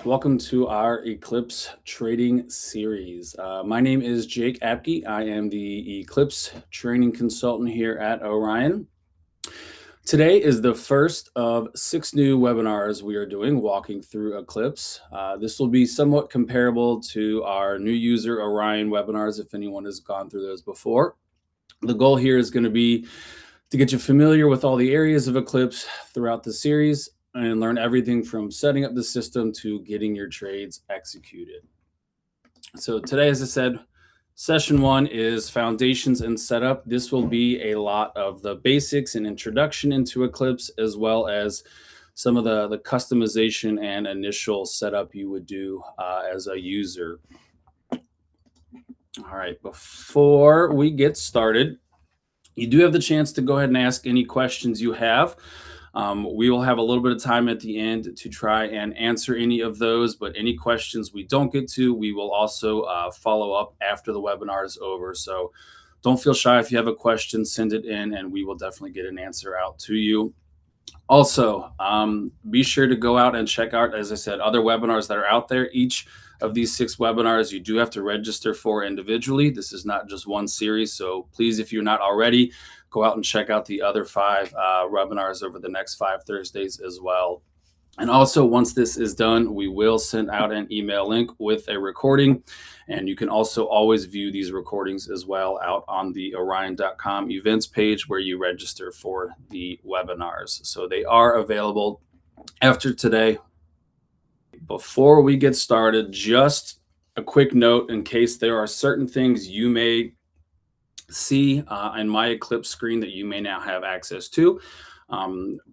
Welcome to our Eclipse trading series. My name is Jake Apke. I am the Eclipse training consultant here at Orion. Today is the first of 6 new webinars we are doing walking through Eclipse. This will be somewhat comparable to our new user Orion webinars if anyone has gone through those before. The goal here is going to be to get you familiar with all the areas of Eclipse throughout the series and learn everything from setting up the system to getting your trades executed. So today, as I said, session 1 is foundations and setup. This will be a lot of the basics and introduction into Eclipse, as well as some of the customization and initial setup you would do as a user. All right, before we get started, you do have the chance to go ahead and ask any questions you have. We will have a little bit of time at the end to try and answer any of those, but any questions we don't get to, we will also follow up after the webinar is over. So don't feel shy. If you have a question, send it in and we will definitely get an answer out to you. Also, be sure to go out and check out, as I said, other webinars that are out there. Each of these 6 webinars, you do have to register for individually. This is not just one series. So please, if you're not already, go out and check out the other 5 webinars over the next 5 Thursdays as well. And also, once this is done, we will send out an email link with a recording. And you can also always view these recordings as well out on the Orion.com events page where you register for the webinars. So they are available after today. Before we get started, just a quick note in case there are certain things you may see in my Eclipse screen that you may now have access to.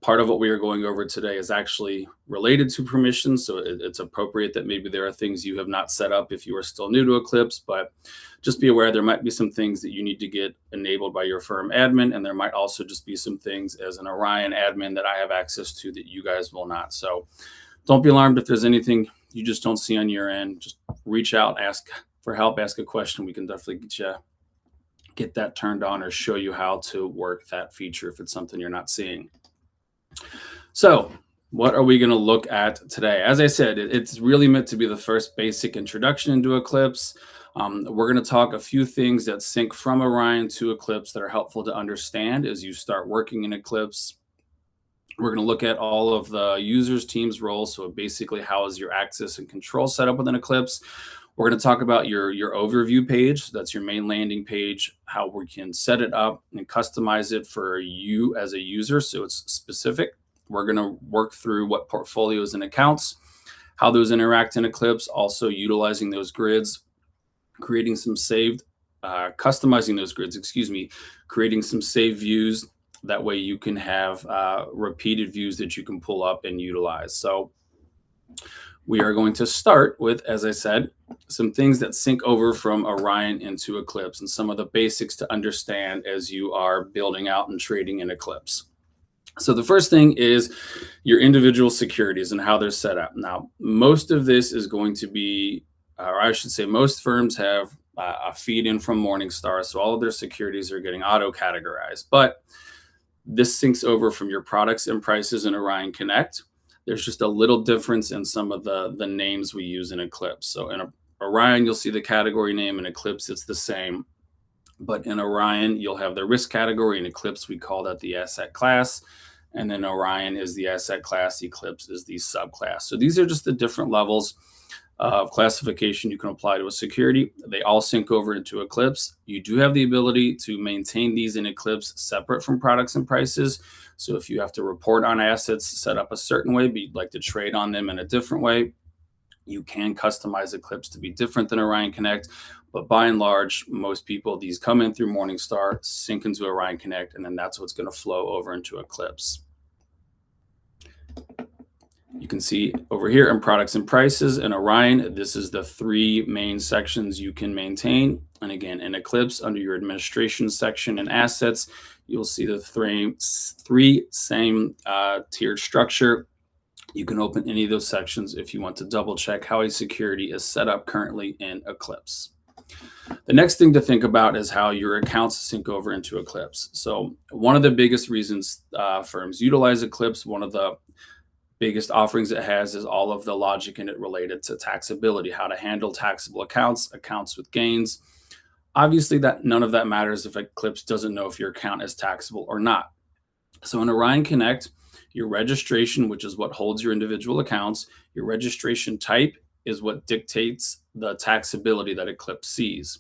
Part of what we are going over today is actually related to permissions, so it's appropriate that maybe there are things you have not set up if you are still new to Eclipse, but just be aware there might be some things that you need to get enabled by your firm admin, and there might also just be some things as an Orion admin that I have access to that you guys will not. So don't be alarmed if there's anything you just don't see on your end. Just reach out, ask for help, ask a question. We can definitely get that turned on or show you how to work that feature if it's something you're not seeing. So what are we going to look at today? As I said, it's really meant to be the first basic introduction into Eclipse. We're going to talk a few things that sync from Orion to Eclipse that are helpful to understand as you start working in Eclipse. We're going to look at all of the users, teams, roles. So basically, how is your access and control set up within Eclipse? We're going to talk about your overview page. That's your main landing page, how we can set it up and customize it for you as a user so it's specific. We're going to work through what portfolios and accounts, how those interact in Eclipse, also utilizing those grids, creating some saved, customizing those grids, creating some saved views. That way you can have repeated views that you can pull up and utilize. So we are going to start with, as I said, some things that sync over from Orion into Eclipse and some of the basics to understand as you are building out and trading in Eclipse. So the first thing is your individual securities and how they're set up. Now, most of this is going to be, or I should say most firms have a feed in from Morningstar. So all of their securities are getting auto-categorized. But this syncs over from your products and prices in Orion Connect. There's just a little difference in some of the names we use in Eclipse. So in Orion, you'll see the category name. In Eclipse, it's the same. But in Orion, you'll have the risk category. In Eclipse, we call that the asset class. And then Orion is the asset class. Eclipse is the subclass. So these are just the different levels of classification you can apply to a security. They all sync over into Eclipse. You do have the ability to maintain these in Eclipse separate from products and prices. So if you have to report on assets set up a certain way, but you'd like to trade on them in a different way, you can customize Eclipse to be different than Orion Connect. But by and large, most people, these come in through Morningstar, sync into Orion Connect, and then that's what's going to flow over into Eclipse. You can see over here in products and prices in Orion, this is the 3 main sections you can maintain. And again, in Eclipse, under your administration section and assets, you'll see the 3 same tiered structure. You can open any of those sections if you want to double check how a security is set up currently in Eclipse. The next thing to think about is how your accounts sync over into Eclipse. So one of the biggest reasons firms utilize Eclipse, one of the biggest offerings it has is all of the logic in it related to taxability, how to handle taxable accounts, accounts with gains. Obviously, that none of that matters if Eclipse doesn't know if your account is taxable or not. So in Orion Connect, your registration, which is what holds your individual accounts, your registration type is what dictates the taxability that Eclipse sees.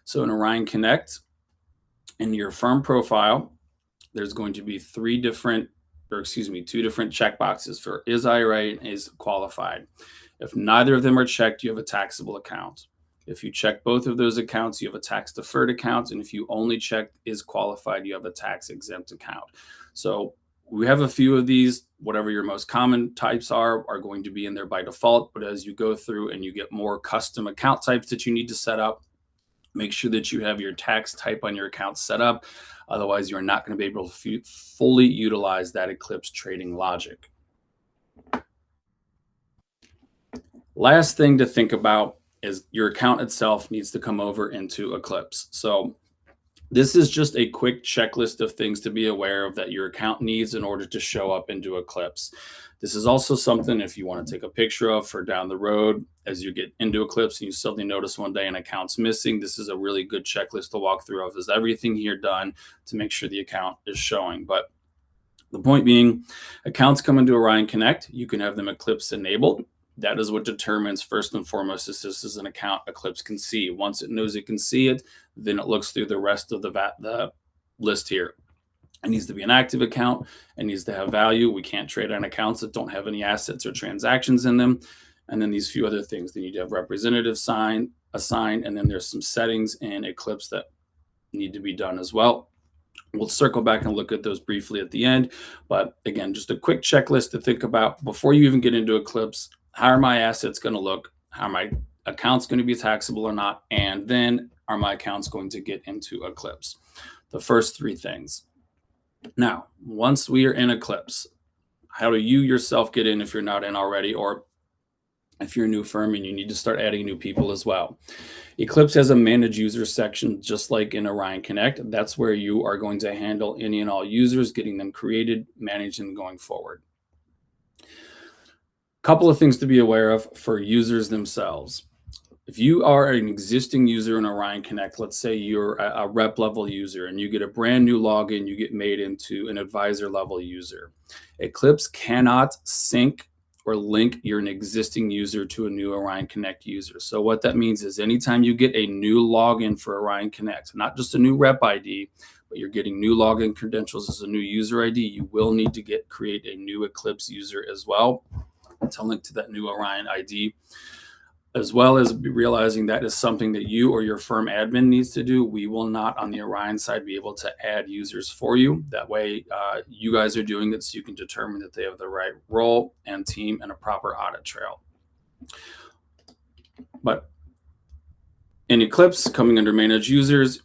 So in Orion Connect, in your firm profile, there's going to be two different checkboxes for is IRA and is qualified. If neither of them are checked, you have a taxable account. If you check both of those accounts, you have a tax deferred account. And if you only check is qualified, you have a tax exempt account. So we have a few of these. Whatever your most common types are going to be in there by default. But as you go through and you get more custom account types that you need to set up, make sure that you have your tax type on your account set up. Otherwise, you're not going to be able to fully utilize that Eclipse trading logic. Last thing to think about is your account itself needs to come over into Eclipse. So this is just a quick checklist of things to be aware of that your account needs in order to show up into Eclipse. This is also something if you want to take a picture of for down the road as you get into Eclipse and you suddenly notice one day an account's missing. This is a really good checklist to walk through of is everything here done to make sure the account is showing. But the point being, accounts come into Orion Connect. You can have them Eclipse enabled. That is what determines first and foremost if this is an account Eclipse can see. Once it knows it can see it, then it looks through the rest of the list here. It needs to be an active account. It needs to have value. We can't trade on accounts that don't have any assets or transactions in them. And then these few other things. They need to have representative assigned, and then there's some settings in Eclipse that need to be done as well. We'll circle back and look at those briefly at the end. But again, just a quick checklist to think about before you even get into Eclipse. How are my assets going to look? How are my accounts going to be taxable or not? And then are my accounts going to get into Eclipse? The first three things. Now, once we are in Eclipse, how do you yourself get in if you're not in already, or if you're a new firm and you need to start adding new people as well? Eclipse has a manage users section, just like in Orion Connect. That's where you are going to handle any and all users, getting them created, managed, and going forward. Couple of things to be aware of for users themselves. If you are an existing user in Orion Connect, let's say you're a rep level user and you get a brand new login, you get made into an advisor level user. Eclipse cannot sync or link your existing user to a new Orion Connect user. So what that means is anytime you get a new login for Orion Connect, not just a new rep ID, but you're getting new login credentials as a new user ID, you will need to create a new Eclipse user as well to link to that new Orion ID, as well as realizing that is something that you or your firm admin needs to do. We will not on the Orion side be able to add users for you. That way you guys are doing it so you can determine that they have the right role and team and a proper audit trail. But in Eclipse, coming under manage users,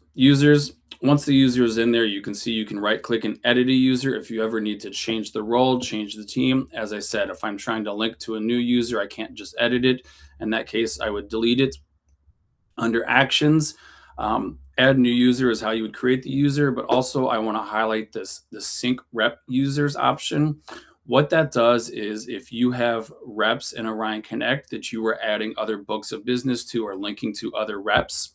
once the user is in there, you can see you can right click and edit a user. If you ever need to change the role, change the team. As I said, if I'm trying to link to a new user, I can't just edit it. In that case, I would delete it. Under actions, add new user is how you would create the user, but also I want to highlight the sync rep users option. What that does is if you have reps in Orion Connect that you were adding other books of business to or linking to other reps,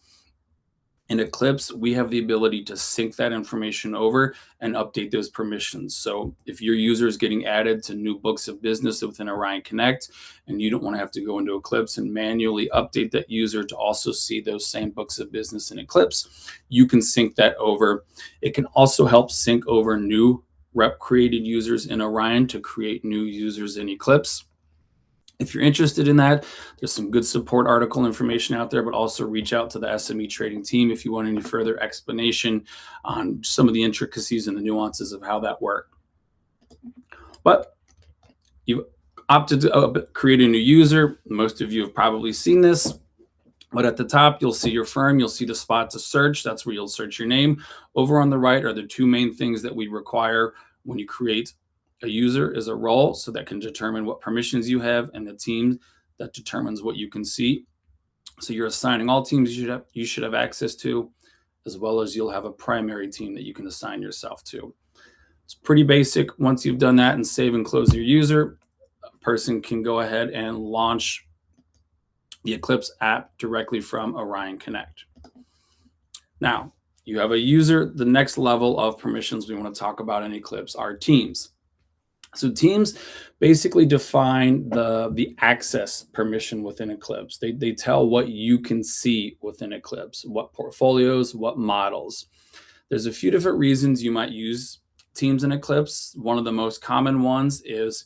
in Eclipse, we have the ability to sync that information over and update those permissions. So if your user is getting added to new books of business within Orion Connect, and you don't want to have to go into Eclipse and manually update that user to also see those same books of business in Eclipse, you can sync that over. It can also help sync over new rep created users in Orion to create new users in Eclipse. If you're interested in that, there's some good support article information out there, but also reach out to the SME trading team if you want any further explanation on some of the intricacies and the nuances of how that works. But you opted to create a new user. Most of you have probably seen this, but at the top, you'll see your firm. You'll see the spot to search. That's where you'll search your name. Over on the right are the two main things that we require when you create a user is a role, so that can determine what permissions you have, and the team that determines what you can see. So you're assigning all teams you should have access to, as well as you'll have a primary team that you can assign yourself to. It's pretty basic. Once you've done that and save and close your user, person can go ahead and launch the Eclipse app directly from Orion Connect. Now, you have a user. The next level of permissions we want to talk about in Eclipse are teams. So teams basically define the access permission within Eclipse. They tell what you can see within Eclipse, what portfolios, what models. There's a few different reasons you might use teams in Eclipse. One of the most common ones is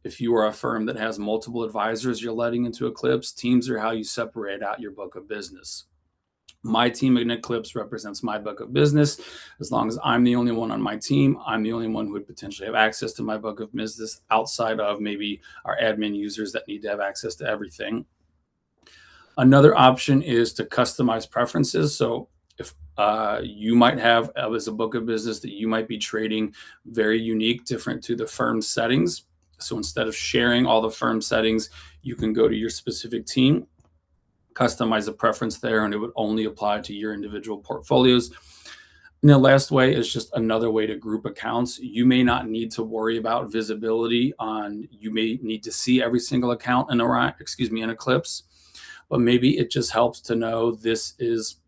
if you are a firm that has multiple advisors you're letting into Eclipse, teams are how you separate out your book of business. My team in Eclipse represents my book of business. As long as I'm the only one on my team, I'm the only one who would potentially have access to my book of business outside of maybe our admin users that need to have access to everything. Another option is to customize preferences. So if you might have as a book of business that you might be trading very unique, different to the firm's settings. So instead of sharing all the firm settings, you can go to your specific team, customize a preference there, and it would only apply to your individual portfolios. And the last way is just another way to group accounts. You may not need to worry about visibility on, you may need to see every single account in in Eclipse, but maybe it just helps to know this is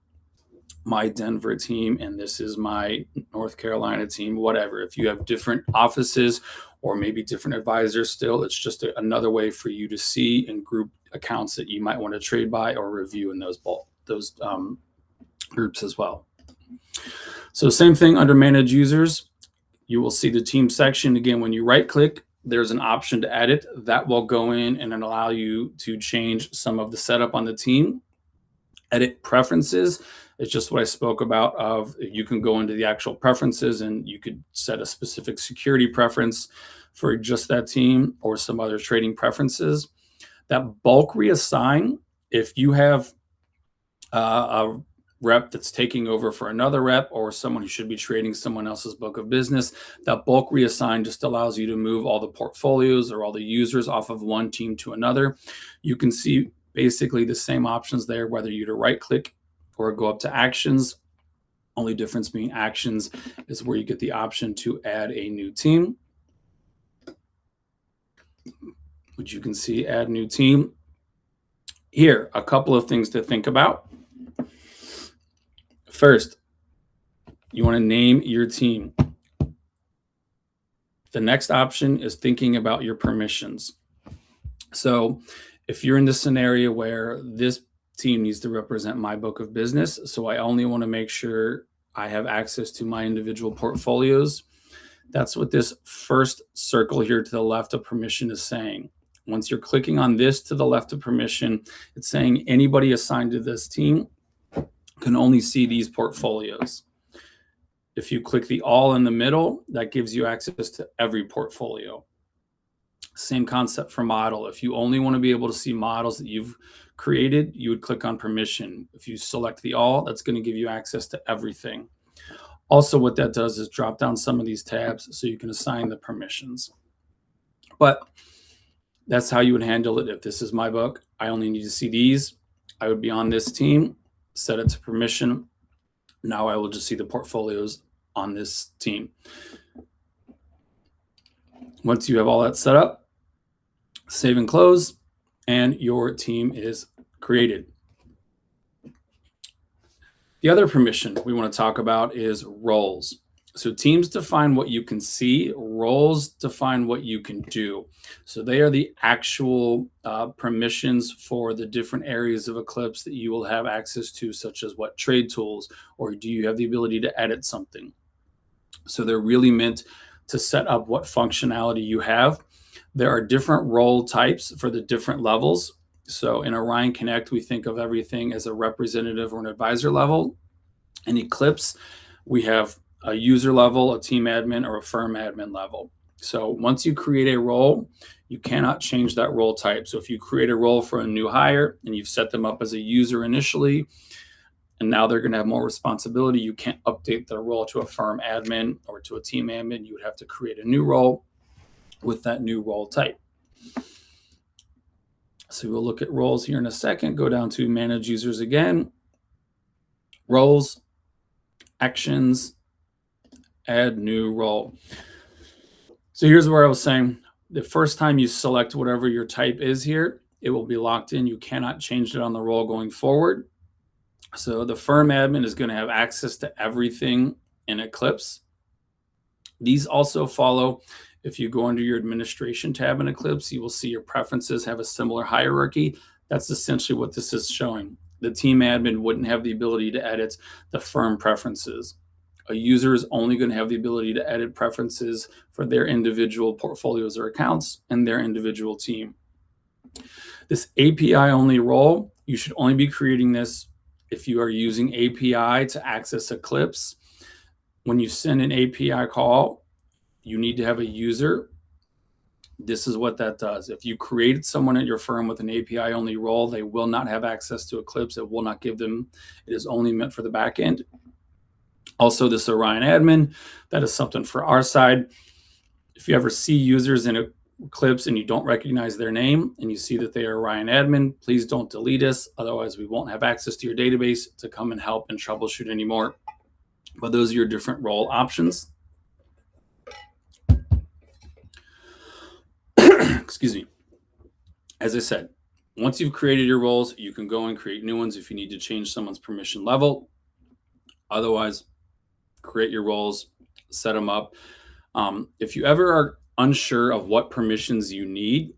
my Denver team and this is my North Carolina team, whatever. If you have different offices or maybe different advisors still, it's just another way for you to see and group accounts that you might want to trade by or review in those groups as well. So same thing under manage users, you will see the team section. Again, when you right click, there's an option to edit that will go in and allow you to change some of the setup on the team. Edit preferences is just what I spoke about of you can go into the actual preferences and you could set a specific security preference for just that team or some other trading preferences. That bulk reassign, if you have a rep that's taking over for another rep or someone who should be trading someone else's book of business, that bulk reassign just allows you to move all the portfolios or all the users off of one team to another. You can see basically the same options there, whether you to right click or go up to actions. Only difference being actions is where you get the option to add a new team, which you can see add new team. Here, a couple of things to think about. First, you want to name your team. The next option is thinking about your permissions. So if you're in the scenario where this team needs to represent my book of business, so I only want to make sure I have access to my individual portfolios, that's what this first circle here to the left of permission is saying. Once you're clicking on this to the left of permission, it's saying anybody assigned to this team can only see these portfolios. If you click the all in the middle, that gives you access to every portfolio. Same concept for model. If you only want to be able to see models that you've created, you would click on permission. If you select the all, that's going to give you access to everything. Also, what that does is drop down some of these tabs so you can assign the permissions. But that's how you would handle it. If this is my book, I only need to see these. I would be on this team, set it to permission. Now I will just see the portfolios on this team. Once you have all that set up, save and close, and your team is created. The other permission we want to talk about is roles. So teams define what you can see, roles define what you can do. So they are the actual permissions for the different areas of Eclipse that you will have access to, such as what trade tools, or do you have the ability to edit something. So they're really meant to set up what functionality you have. There are different role types for the different levels. So in Orion Connect, we think of everything as a representative or an advisor level. In Eclipse, we have a user level, a team admin, or a firm admin level. So once you create a role, you cannot change that role type. So if you create a role for a new hire and you've set them up as a user initially, and now they're going to have more responsibility, you can't update their role to a firm admin or to a team admin. You would have to create a new role with that new role type. So we'll look at roles here in a second. Go down to manage users again, roles, actions, add new role. So here's where I was saying, The first time you select whatever your type is here, it will be locked in. You cannot change it on the role going forward. So the firm admin is going to have access to everything in Eclipse. These also follow. If you go under your administration tab in Eclipse, you will see your preferences have a similar hierarchy. That's essentially what this is showing. The team admin wouldn't have the ability to edit the firm preferences. A user is only going to have the ability to edit preferences for their individual portfolios or accounts and their individual team. This API only role, you should only be creating this if you are using API to access Eclipse. When you send an API call, you need to have a user. This is what that does. If you created someone at your firm with an API only role, they will not have access to Eclipse. It will not give them, it is only meant for the back end. Also, this Orion admin, that is something for our side. If you ever see users in Eclipse and you don't recognize their name and you see that they are Orion admin, please don't delete us. Otherwise, we won't have access to your database to come and help and troubleshoot anymore. But those are your different role options. Excuse me. As I said, once you've created your roles, you can go and create new ones if you need to change someone's permission level. Otherwise, create your roles, set them up. If you ever are unsure of what permissions you need,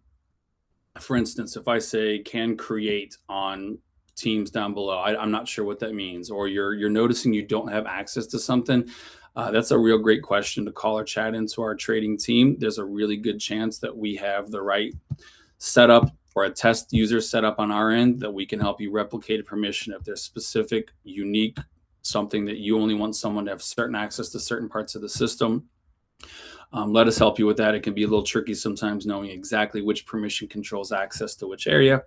for instance, if I say can create on teams down below, I'm not sure what that means, or you're noticing you don't have access to something, that's a real great question to call or chat into our trading team. There's a really good chance that we have the right setup or a test user setup on our end that we can help you replicate a permission if there's specific, unique, something that you only want someone to have certain access to certain parts of the system. Let us help you with that. It can be a little tricky sometimes knowing exactly which permission controls access to which area,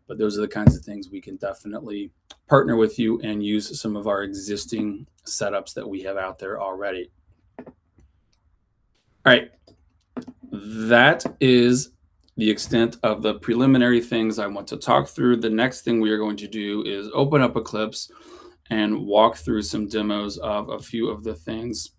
but those are the kinds of things we can definitely partner with you and use some of our existing setups that we have out there already. All right, that is the extent of the preliminary things I want to talk through. The next thing we are going to do is open up Eclipse and walk through some demos of a few of the things